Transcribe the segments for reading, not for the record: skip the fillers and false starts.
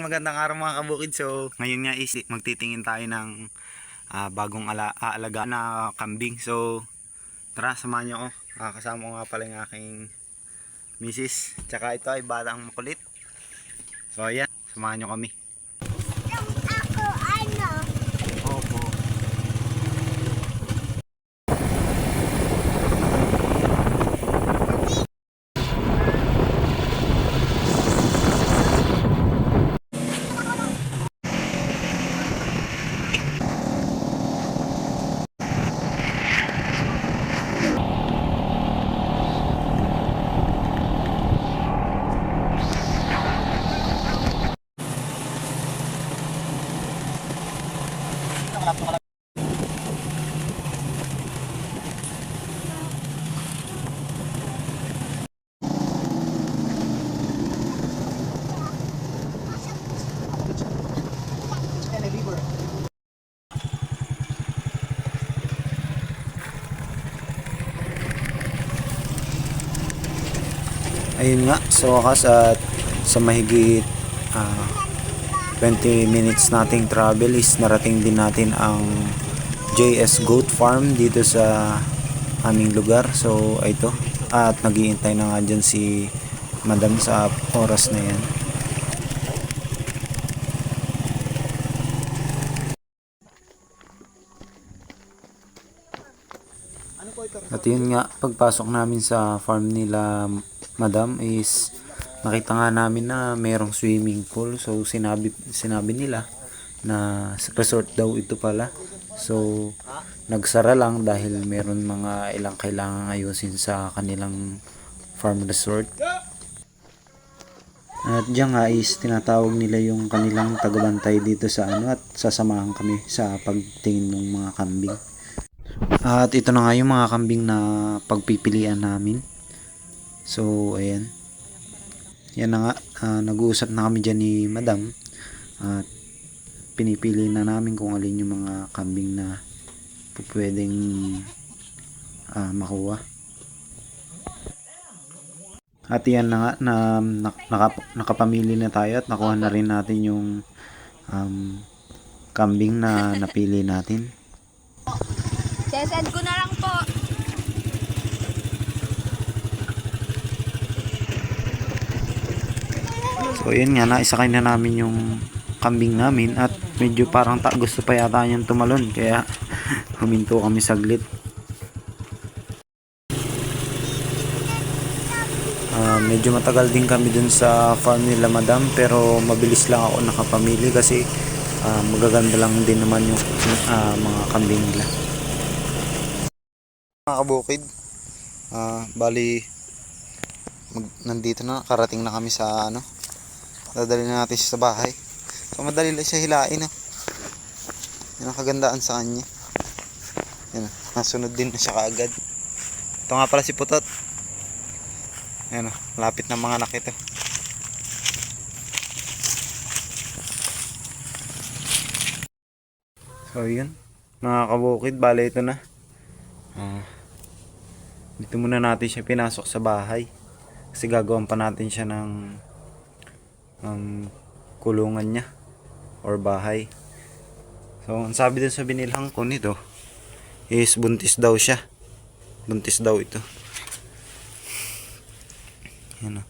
magandang araw mga kabukid. So, ngayon nga is magtitingin tayo ng bagong aalaga na kambing. So, tara, samahan niyo ako. Kasama ko nga pala yung aking misis. Tsaka ito ay batang makulit. So, ayan, samahan niyo kami. Ako ano? Opo. Ayun nga, so wakas at sa mahigit 20 minutes nating travel is narating din natin ang JS Goat Farm dito sa aming lugar. So ito, at naghihintay na nga dyan si Madam sa oras na yan. At yun nga, pagpasok namin sa farm nila Madam is nakita nga namin na mayroong swimming pool. So sinabi nila na resort daw ito pala. So nagsara lang dahil meron mga ilang kailangan ayusin sa kanilang farm resort. At diyan nga is tinatawag nila yung kanilang tagabantay dito sa at sasamahan kami sa pagtingin ng mga kambing. At ito na nga yung mga kambing na pagpipilian namin. So ayan, yan na nga, nag-uusap na kami dyan ni Madam at pinipili na namin kung alin yung mga kambing na pwedeng makuha. At yan na nga, nakapamili na tayo at nakuha na rin natin yung kambing na napili natin. Sesend ko na lang po. So yun nga, naisakay na namin yung kambing namin at medyo parang gusto pa yata niyang tumalon, kaya huminto kami saglit. Medyo matagal din kami dun sa farm nila Madam, pero mabilis lang ako nakapamili kasi magaganda lang din naman yung mga kambing nila. Mga kabukid, bali nandito na, karating na kami sa dadali na natin siya sa bahay. So madali lang siya hilain. Yan ang kagandaan sa kanya. Yan, nasunod din na siya kaagad. Ito nga pala si Putot. Yan, lapit na mga anak ito. So yun, mga kabukid, bale ito na. Dito muna natin siya pinasok sa bahay kasi gagawin pa natin siya ng kulungan niya or bahay. So ang sabi din sa binilhan ko nito is buntis daw siya, buntis daw ito. Yan o.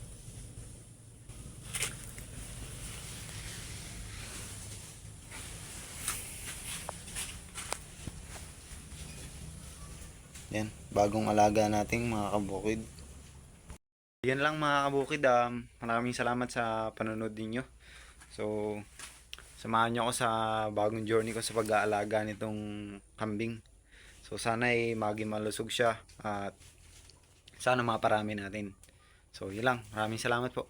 Yan, bagong alaga nating mga kabukid. Yan lang mga kabukid, maraming salamat sa panonood ninyo. So samahan nyo ako sa bagong journey ko sa pag-aalaga nitong kambing. So sana ay maging malusog siya at sana maparami natin. So yun lang, maraming salamat po.